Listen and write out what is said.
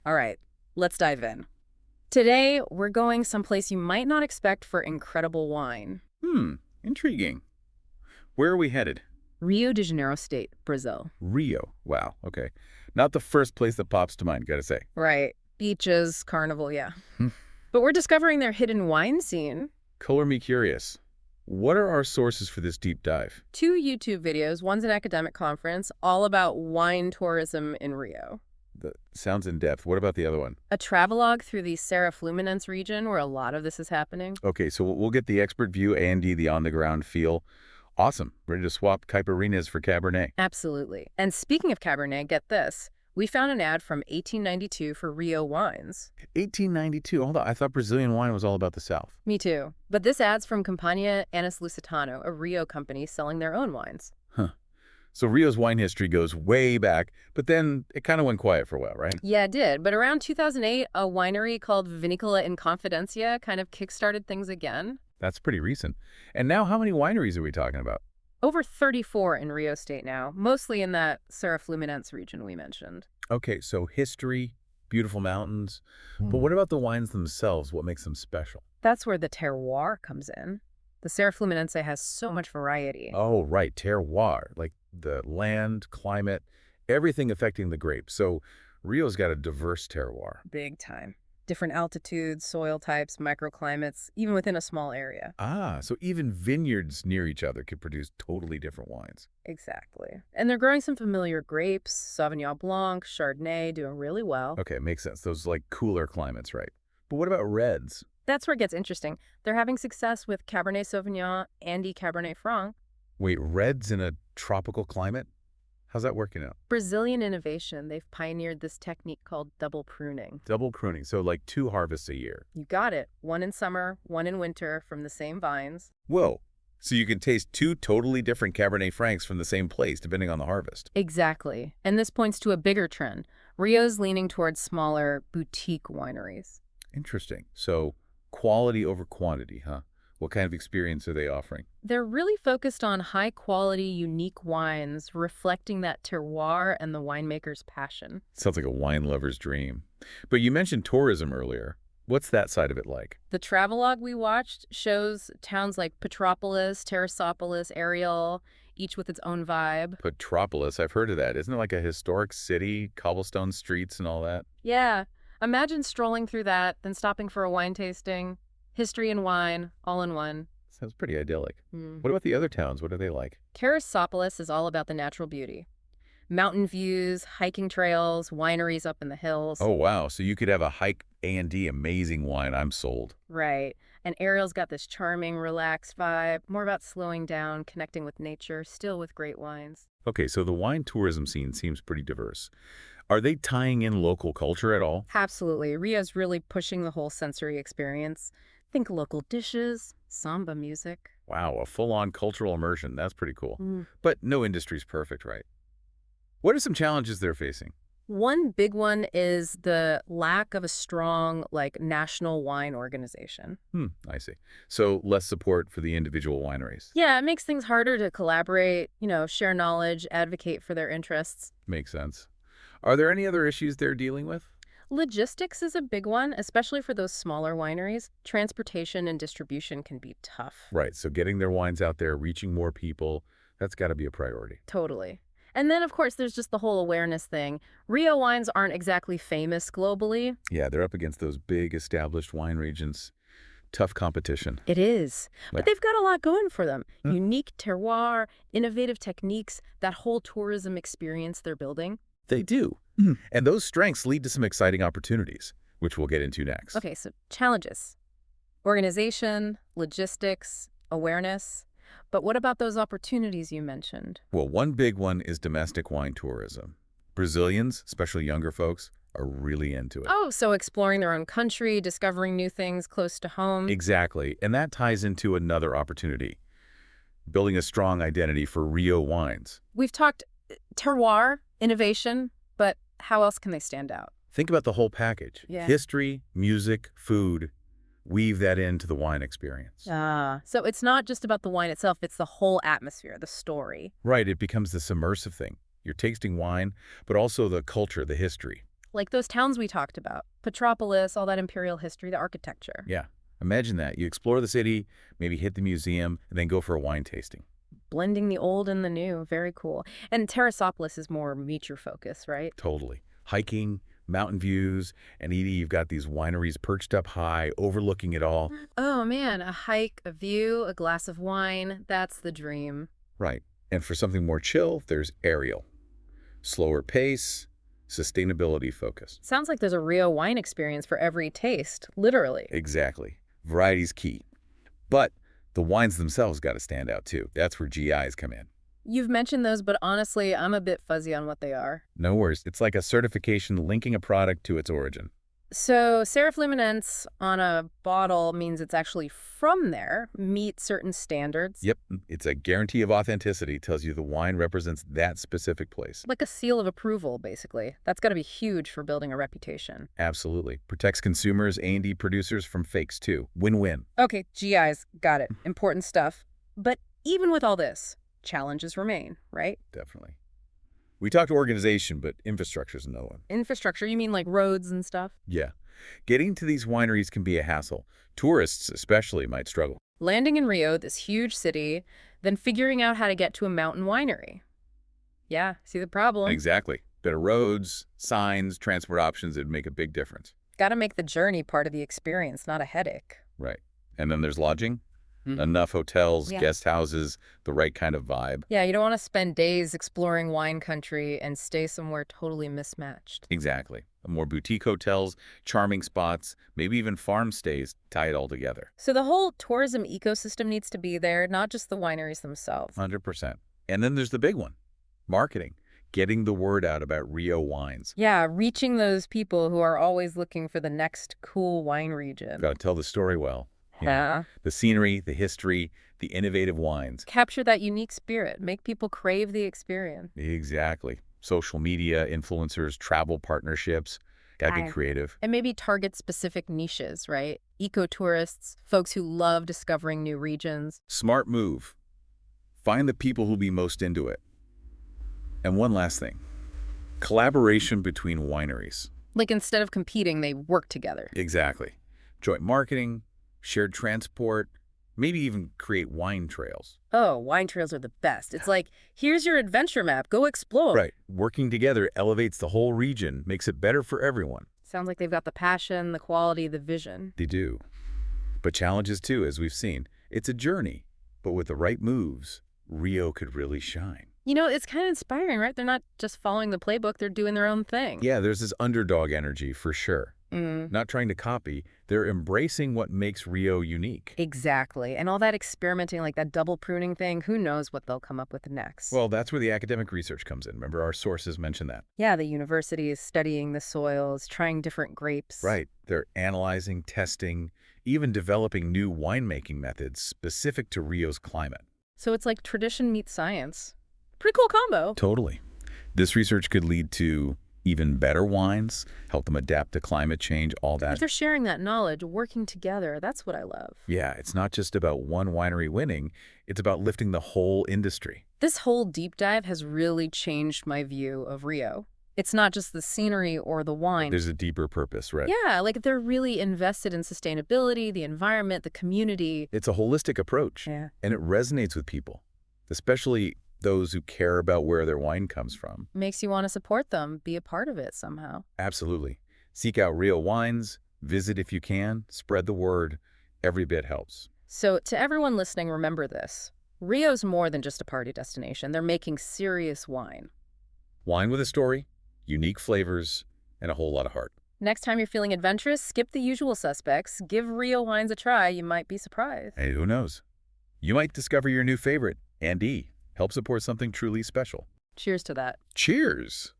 All right, let's dive in. Today, we're going someplace you might not expect for incredible wine. Hmm, intriguing. Where are we headed? Rio de Janeiro State, Brazil. Rio. Wow, okay. Not the first place that pops to mind, gotta say. Right. Beaches, carnival, yeah. Hmm. But we're discovering their hidden wine scene. Color me curious. What are our sources for this deep dive? Two YouTube videos, one's an academic conference, all about wine tourism in Rio. That sounds in depth. What about the other one? A travelogue through the Serra Fluminense region where a lot of this is happening. Okay, so we'll get the expert view and the on-the-ground feel. Awesome. Ready to swap caipirinhas for Cabernet. Absolutely. And speaking of Cabernet, get this. We found an ad from 1892 for Rio wines. 1892. Hold on, I thought Brazilian wine was all about the South. Me too. But this ad's from Campagna Anis Lusitano, a Rio company selling their own wines. Huh. So Rio's wine history goes way back, but then it kind of went quiet for a while, right? Yeah, it did. But around 2008, a winery called Vinícola in Confidencia kind of kickstarted things again. That's pretty recent. And now how many wineries are we talking about? Over 34 in Rio State now, mostly in that Serra Fluminense region we mentioned. Okay, so history, beautiful mountains. But what about the wines themselves? What makes them special? That's where the terroir comes in. The Serra Fluminense has so much variety. Oh, right, terroir, like the land, climate, everything affecting the grapes. So Rio's got a diverse terroir. Big time. Different altitudes, soil types, microclimates, even within a small area. Ah, so even vineyards near each other could produce totally different wines. Exactly. And they're growing some familiar grapes, Sauvignon Blanc, Chardonnay, doing really well. Okay, makes sense. Those like cooler climates, right? But what about reds? That's where it gets interesting. They're having success with Cabernet Sauvignon and Cabernet Franc. Wait, reds in a tropical climate? How's that working out? Brazilian innovation, they've pioneered this technique called double pruning. Double pruning, so like 2 harvests a year. You got it. One in summer, one in winter from the same vines. Whoa. So you can taste two totally different Cabernet Francs from the same place, depending on the harvest. Exactly. And this points to a bigger trend. Rio's leaning towards smaller boutique wineries. Interesting. So quality over quantity, huh? What kind of experience are they offering? They're really focused on high-quality, unique wines, reflecting that terroir and the winemaker's passion. Sounds like a wine lover's dream. But you mentioned tourism earlier. What's that side of it like? The travelogue we watched shows towns like Petropolis, Teresopolis, Ariel, each with its own vibe. Petropolis, I've heard of that. Isn't it like a historic city, cobblestone streets and all that? Yeah, imagine strolling through that, then stopping for a wine tasting. History and wine, all in one. Sounds pretty idyllic. Hmm. What about the other towns? What are they like? Teresopolis is all about the natural beauty. Mountain views, hiking trails, wineries up in the hills. Oh, wow. So you could have a hike A&D, amazing wine. I'm sold. Right. And Ariel's got this charming, relaxed vibe, more about slowing down, connecting with nature, still with great wines. Okay, so the wine tourism scene seems pretty diverse. Are they tying in local culture at all? Absolutely. Rio's really pushing the whole sensory experience. Think local dishes, samba music. Wow, a full-on cultural immersion. That's pretty cool. Mm. But no industry's perfect, right? What are some challenges they're facing? One big one is the lack of a strong, national wine organization. I see. So less support for the individual wineries. Yeah, it makes things harder to collaborate, share knowledge, advocate for their interests. Makes sense. Are there any other issues they're dealing with? Logistics is a big one, especially for those smaller wineries. Transportation and distribution can be tough. Right, so getting their wines out there, reaching more people, that's got to be a priority. Totally. And then, of course, there's just the whole awareness thing. Rio wines aren't exactly famous globally. Yeah, they're up against those big established wine regions. Tough competition. It is. Yeah. But they've got a lot going for them. Hmm. Unique terroir, innovative techniques, that whole tourism experience they're building. They do. And those strengths lead to some exciting opportunities, which we'll get into next. Okay, so challenges. Organization, logistics, awareness. But what about those opportunities you mentioned? Well, one big one is domestic wine tourism. Brazilians, especially younger folks, are really into it. Oh, so exploring their own country, discovering new things close to home. Exactly. And that ties into another opportunity, building a strong identity for Rio wines. We've talked terroir, innovation, but how else can they stand out? Think about the whole package. Yeah. History, music, food. Weave that into the wine experience. So it's not just about the wine itself, it's the whole atmosphere, the story. Right, it becomes this immersive thing. You're tasting wine, but also the culture, the history, Like those towns we talked about. Petropolis, all that imperial history, the architecture. Yeah. Imagine that. You explore the city, maybe hit the museum, and then go for a wine tasting. Blending the old and the new. Very cool. And Terrasopolis is more nature focus, right? Totally. Hiking, mountain views, and Edie, you've got these wineries perched up high, overlooking it all. Oh man, a hike, a view, a glass of wine. That's the dream. Right. And for something more chill, there's Ariel. Slower pace, sustainability focus. Sounds like there's a Rio wine experience for every taste, literally. Exactly. Variety's key. But the wines themselves got to stand out too. That's where GIs come in. You've mentioned those, but honestly, I'm a bit fuzzy on what they are. No worries. It's like a certification linking a product to its origin. So, Serra Fluminense on a bottle means it's actually from there, meet certain standards. Yep. It's a guarantee of authenticity. Tells you the wine represents that specific place. Like a seal of approval, basically. That's got to be huge for building a reputation. Absolutely. Protects consumers, A&D producers from fakes too. Win-win. Okay, GIs, got it. Important stuff. But even with all this, challenges remain, right? Definitely. We talked organization, but infrastructure's another one. Infrastructure, you mean like roads and stuff? Yeah. Getting to these wineries can be a hassle. Tourists especially might struggle. Landing in Rio, this huge city, then figuring out how to get to a mountain winery. Yeah, see the problem? Exactly. Better roads, signs, transport options, it'd make a big difference. Gotta make the journey part of the experience, not a headache. Right. And then there's lodging. Enough hotels, Yeah. guest houses, the right kind of vibe. Yeah, you don't want to spend days exploring wine country and stay somewhere totally mismatched. Exactly. More boutique hotels, charming spots, maybe even farm stays tie it all together. So the whole tourism ecosystem needs to be there, not just the wineries themselves. 100%. And then there's the big one, marketing. Getting the word out about Rio wines. Yeah, reaching those people who are always looking for the next cool wine region. Got to tell the story well. Yeah. The scenery, the history, the innovative wines. Capture that unique spirit. Make people crave the experience. Exactly. Social media, influencers, travel partnerships. Gotta be Aye. creative. And maybe target specific niches, right? Eco-tourists, folks who love discovering new regions. Smart move. Find the people who'll be most into it. And one last thing. Collaboration between wineries. Like instead of competing, they work together. Exactly. Joint marketing, shared transport, maybe even create wine trails. Oh, wine trails are the best. It's like, here's your adventure map. Go explore. Right. Working together elevates the whole region, makes it better for everyone. Sounds like they've got the passion, the quality, the vision. They do. But challenges too, as we've seen. It's a journey, but with the right moves, Rio could really shine. You know, it's kind of inspiring, right? They're not just following the playbook, they're doing their own thing. Yeah, there's this underdog energy for sure. Not trying to copy, they're embracing what makes Rio unique. Exactly. And all that experimenting, like that double pruning thing, who knows what they'll come up with next. Well, that's where the academic research comes in. Remember, our sources mentioned that. Yeah, the university is studying the soils, trying different grapes. Right. They're analyzing, testing, even developing new winemaking methods specific to Rio's climate. So it's like tradition meets science. Pretty cool combo. Totally. This research could lead to even better wines, help them adapt to climate change, all If that. they're sharing that knowledge, working together, that's what I love. Yeah, it's not just about one winery winning, it's about lifting the whole industry. This whole deep dive has really changed my view of Rio. It's not just the scenery or the wine. There's a deeper purpose, right? Yeah, like they're really invested in sustainability, the environment, the community. It's a holistic approach, Yeah. and it resonates with people, especially those who care about where their wine comes from. Makes you want to support them, be a part of it somehow. Absolutely. Seek out real wines, visit if you can, spread the word. Every bit helps. So to everyone listening, remember this. Rio's more than just a party destination. They're making serious wine. Wine with a story, unique flavors, and a whole lot of heart. Next time you're feeling adventurous, skip the usual suspects. Give Rio wines a try. You might be surprised. Hey, who knows? You might discover your new favorite, and help support something truly special. Cheers to that. Cheers!